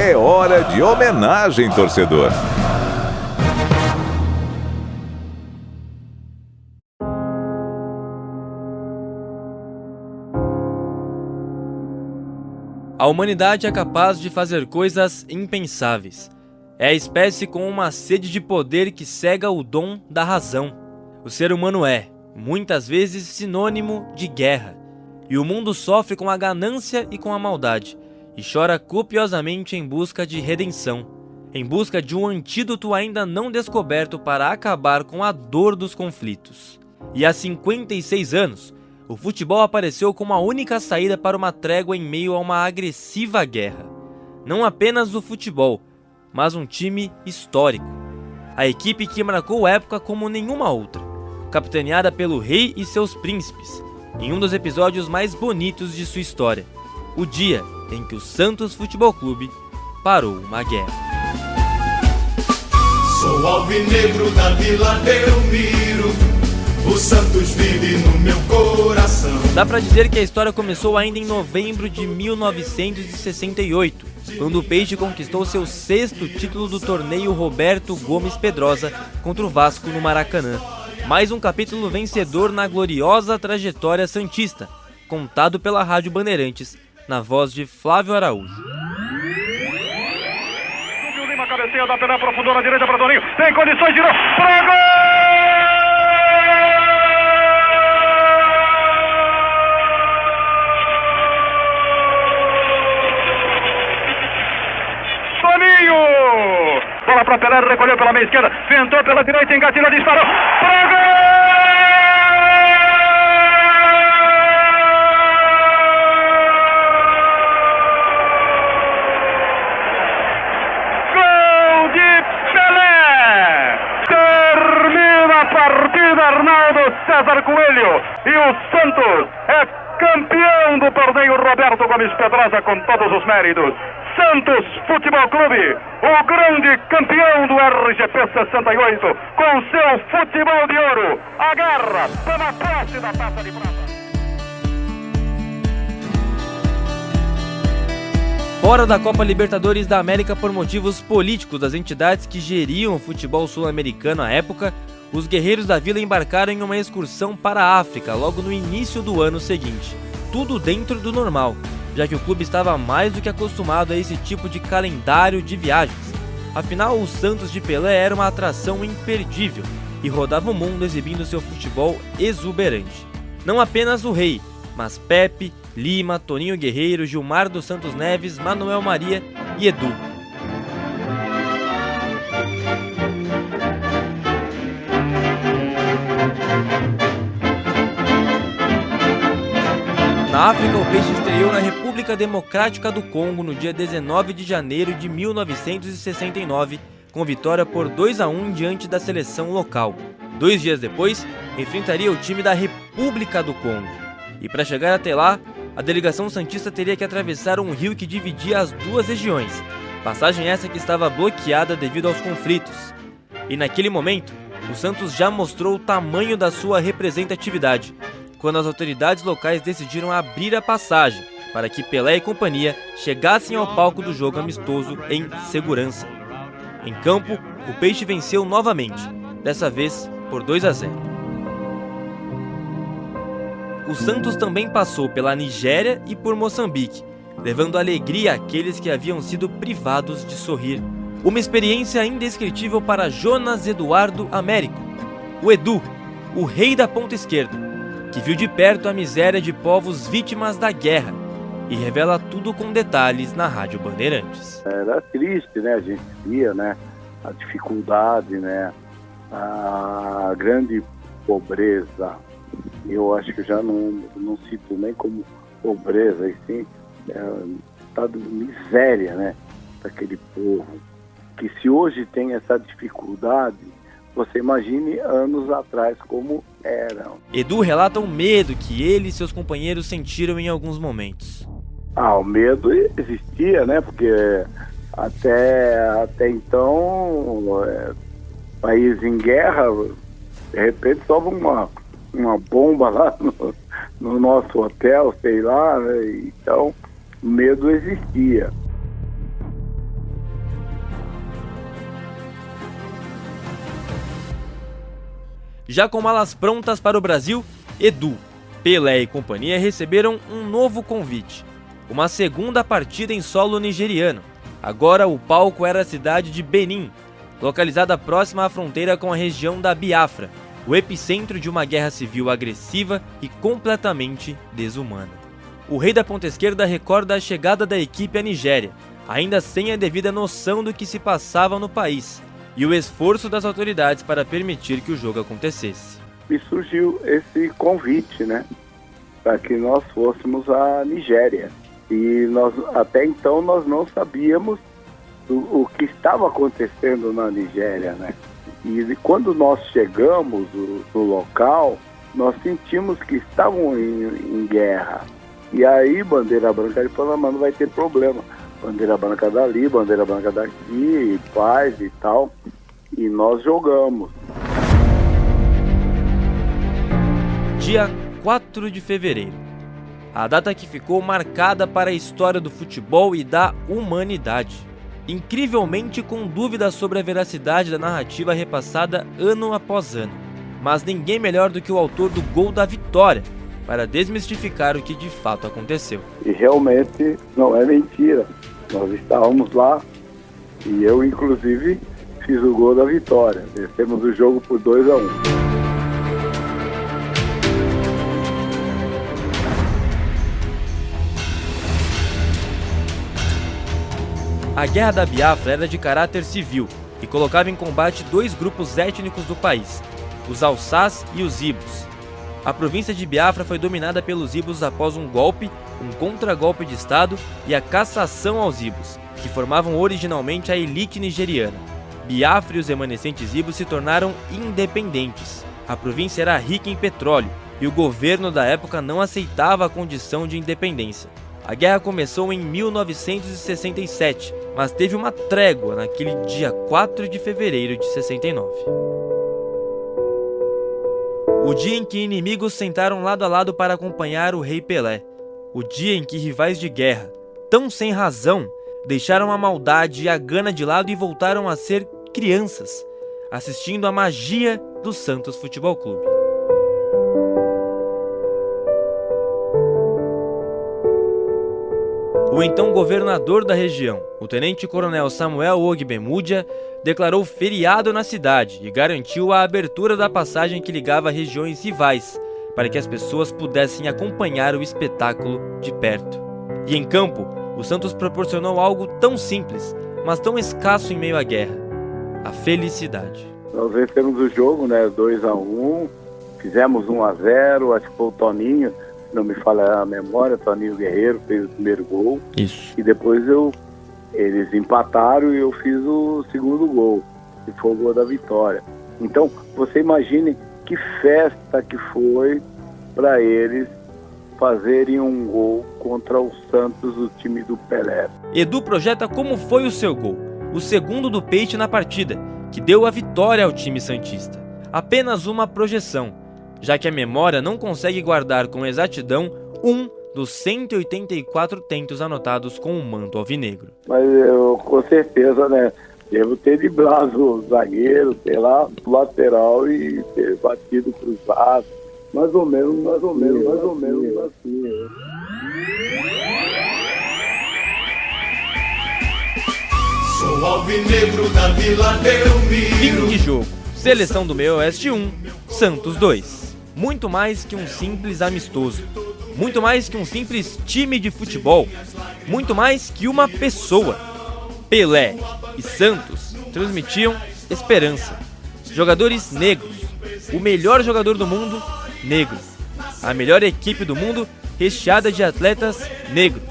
É hora de homenagem, torcedor. A humanidade é capaz de fazer coisas impensáveis. É a espécie com uma sede de poder que cega o dom da razão. O ser humano é, muitas vezes, sinônimo de guerra. E o mundo sofre com a ganância e com a maldade, e chora copiosamente em busca de redenção, em busca de um antídoto ainda não descoberto para acabar com a dor dos conflitos. E há 56 anos, o futebol apareceu como a única saída para uma trégua em meio a uma agressiva guerra. Não apenas o futebol, mas um time histórico. A equipe que marcou época como nenhuma outra, capitaneada pelo rei e seus príncipes, em um dos episódios mais bonitos de sua história, o dia em que o Santos Futebol Clube parou uma guerra. Sou alvinegro da Vila Belmiro, o Santos vive no meu coração. Dá pra dizer que a história começou ainda em novembro de 1968, quando o Peixe conquistou seu 6º título do torneio Roberto Gomes Pedrosa contra o Vasco no Maracanã. Mais um capítulo vencedor na gloriosa trajetória santista, contado pela Rádio Bandeirantes, na voz de Flávio Araújo. Subiu Lima, cabeceia, dá pela profundura na direita para Toninho, tem condições, girou, pra gol! Bola para Pelé, recolheu pela meia esquerda, ventou pela direita, engatilhou, disparou, para gol! Gol de Pelé! Termina a partida, Arnaldo César Coelho, e o Santos é campeão do torneio Roberto Gomes Pedrosa com todos os méritos. Santos Futebol Clube, o grande campeão do RGP 68, com seu futebol de ouro, agarra pela posse da taça de prata. Fora da Copa Libertadores da América por motivos políticos das entidades que geriam o futebol sul-americano à época, os guerreiros da Vila embarcaram em uma excursão para a África logo no início do ano seguinte. Tudo dentro do normal, já que o clube estava mais do que acostumado a esse tipo de calendário de viagens. Afinal, o Santos de Pelé era uma atração imperdível e rodava o mundo exibindo seu futebol exuberante. Não apenas o rei, mas Pepe, Lima, Toninho Guerreiro, Gilmar dos Santos Neves, Manuel Maria e Edu. Na África, o Peixe estreou na República Democrática do Congo no dia 19 de janeiro de 1969, com vitória por 2-1 diante da seleção local. 2 dias depois, enfrentaria o time da República do Congo. E para chegar até lá, a delegação santista teria que atravessar um rio que dividia as duas regiões, passagem essa que estava bloqueada devido aos conflitos. E naquele momento, o Santos já mostrou o tamanho da sua representatividade, quando as autoridades locais decidiram abrir a passagem para que Pelé e companhia chegassem ao palco do jogo amistoso em segurança. Em campo, o Peixe venceu novamente, dessa vez por 2-0. O Santos também passou pela Nigéria e por Moçambique, levando alegria àqueles que haviam sido privados de sorrir. Uma experiência indescritível para Jonas Eduardo Américo, o Edu, o rei da ponta esquerda, que viu de perto a miséria de povos vítimas da guerra e revela tudo com detalhes na Rádio Bandeirantes. Era triste, né? A gente via, né? A dificuldade, né? A grande pobreza. Eu acho que já não cito nem como pobreza, e sim estado de miséria, né? Daquele povo. Que se hoje tem essa dificuldade, você imagine anos atrás como eram. Edu relata o medo que ele e seus companheiros sentiram em alguns momentos. O medo existia, né? Porque até então, país em guerra, de repente sobe uma bomba lá no nosso hotel, sei lá, né? Então o medo existia. Já com malas prontas para o Brasil, Edu, Pelé e companhia receberam um novo convite. Uma segunda partida em solo nigeriano. Agora o palco era a cidade de Benin, localizada próxima à fronteira com a região da Biafra, o epicentro de uma guerra civil agressiva e completamente desumana. O rei da ponta esquerda recorda a chegada da equipe à Nigéria, ainda sem a devida noção do que se passava no país, e o esforço das autoridades para permitir que o jogo acontecesse. Me surgiu esse convite, né, para que nós fôssemos à Nigéria. E até então nós não sabíamos o que estava acontecendo na Nigéria, né? E quando nós chegamos no local, nós sentimos que estavam em guerra. E aí, bandeira branca, ele falou, mas não vai ter problema. Bandeira branca dali, bandeira branca daqui, paz e tal. E nós jogamos. Dia 4 de fevereiro. A data que ficou marcada para a história do futebol e da humanidade. Incrivelmente com dúvidas sobre a veracidade da narrativa repassada ano após ano. Mas ninguém melhor do que o autor do gol da vitória para desmistificar o que de fato aconteceu. E realmente não é mentira. Nós estávamos lá e eu, inclusive, fiz o gol da vitória. Vencemos o jogo por 2-1. A Guerra da Biafra era de caráter civil e colocava em combate dois grupos étnicos do país, os Hausás e os Ibos. A província de Biafra foi dominada pelos Ibos após um golpe, um contragolpe de Estado e a cassação aos Ibos, que formavam originalmente a elite nigeriana. Biafra e os remanescentes Ibos se tornaram independentes. A província era rica em petróleo e o governo da época não aceitava a condição de independência. A guerra começou em 1967, mas teve uma trégua naquele dia 4 de fevereiro de 69. O dia em que inimigos sentaram lado a lado para acompanhar o rei Pelé. O dia em que rivais de guerra, tão sem razão, deixaram a maldade e a gana de lado e voltaram a ser crianças, assistindo à magia do Santos Futebol Clube. O então governador da região, o tenente-coronel Samuel Ogbemudia, declarou feriado na cidade e garantiu a abertura da passagem que ligava regiões rivais, para que as pessoas pudessem acompanhar o espetáculo de perto. E em campo, o Santos proporcionou algo tão simples, mas tão escasso em meio à guerra: a felicidade. Nós vencemos o jogo, né, 2-1, fizemos 1-0, acho que foi o Toninho, não me falha a memória, Toninho Guerreiro fez o primeiro gol. Isso. E depois eles empataram e eu fiz o segundo gol, que foi o gol da vitória. Então, você imagine que festa que foi para eles fazerem um gol contra o Santos, o time do Pelé. Edu projeta como foi o seu gol, o segundo do Peixe na partida, que deu a vitória ao time santista. Apenas uma projeção, já que a memória não consegue guardar com exatidão um dos 184 tentos anotados com o manto alvinegro. Mas eu, com certeza, né, devo ter driblado o zagueiro, ter lá o lateral e ter batido cruzado, mais ou menos assim. Né? Sou alvinegro da Vila Belmiro. Fim de jogo. Seleção do Meio Oeste 1, Santos 2. Muito mais que um simples amistoso. Muito mais que um simples time de futebol. Muito mais que uma pessoa. Pelé e Santos transmitiam esperança. Jogadores negros. O melhor jogador do mundo, negro. A melhor equipe do mundo, recheada de atletas negros.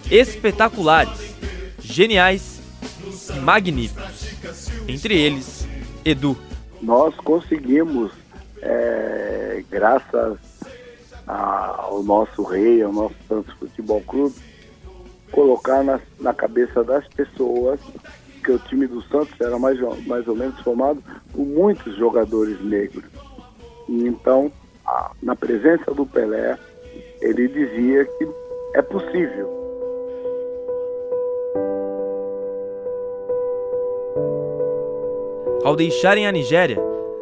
Espetaculares, geniais e magníficos. Entre eles, Edu. Nós conseguimos, graças ao nosso rei, ao nosso Santos Futebol Clube, colocar na cabeça das pessoas que o time do Santos era mais ou menos formado por muitos jogadores negros. E então, na presença do Pelé, ele dizia que é possível. Ao deixarem a Nigéria,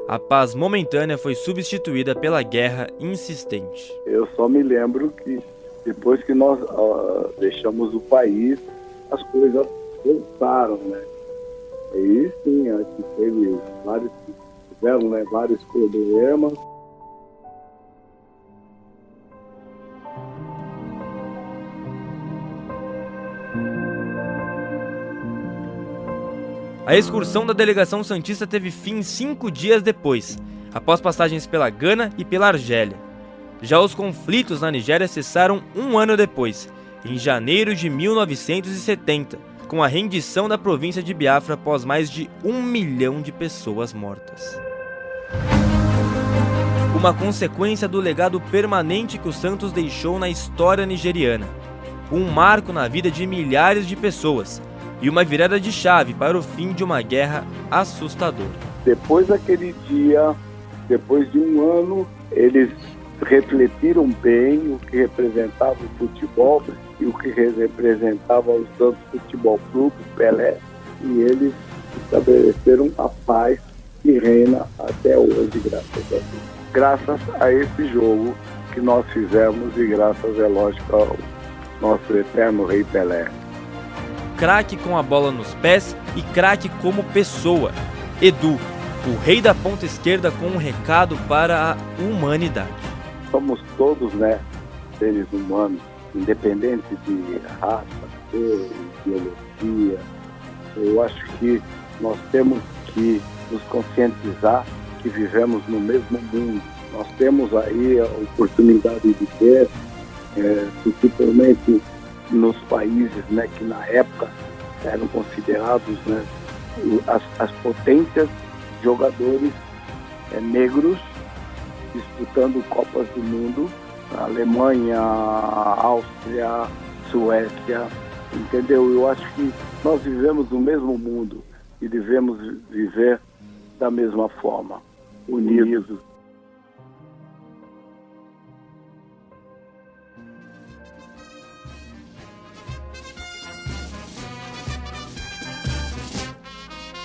a paz momentânea foi substituída pela guerra insistente. Eu só me lembro que depois que nós deixamos o país, as coisas voltaram, né? E sim, acho que tiveram, né, vários problemas. A excursão da delegação santista teve fim 5 dias depois, após passagens pela Gana e pela Argélia. Já os conflitos na Nigéria cessaram 1 ano depois, em janeiro de 1970, com a rendição da província de Biafra após mais de 1 milhão de pessoas mortas. Uma consequência do legado permanente que o Santos deixou na história nigeriana. Um marco na vida de milhares de pessoas e uma virada de chave para o fim de uma guerra assustadora. Depois daquele dia, depois de 1 ano, eles refletiram bem o que representava o futebol e o que representava o Santos Futebol Clube, Pelé, e eles estabeleceram a paz que reina até hoje, graças a Deus. Graças a esse jogo que nós fizemos e graças, é lógico, ao nosso eterno Rei Pelé. Craque com a bola nos pés e craque como pessoa. Edu, o rei da ponta esquerda, com um recado para a humanidade. Somos todos, né, seres humanos, independente de raça, cor, ideologia. Eu acho que nós temos que nos conscientizar que vivemos no mesmo mundo. Nós temos aí a oportunidade de ter, principalmente nos países, né, que na época eram considerados, né, as potências, jogadores negros disputando Copas do Mundo, Alemanha, Áustria, Suécia, entendeu? Eu acho que nós vivemos no mesmo mundo e devemos viver da mesma forma, unidos.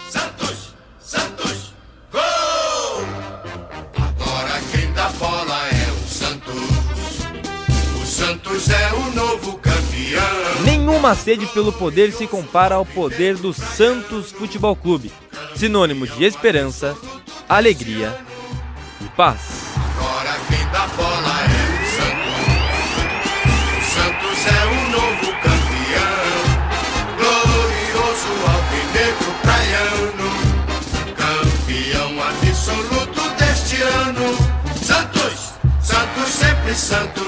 Santos, Santos, gol! Agora quem dá bola é o Santos. O Santos é o novo campeão. Nenhuma sede pelo poder se compara ao poder do Santos Futebol Clube, sinônimo de esperança, alegria e paz. Agora quem dá bola é o Santos. O Santos é o novo campeão. Glorioso alvinegro praiano, campeão absoluto deste ano. Santos, Santos sempre Santos.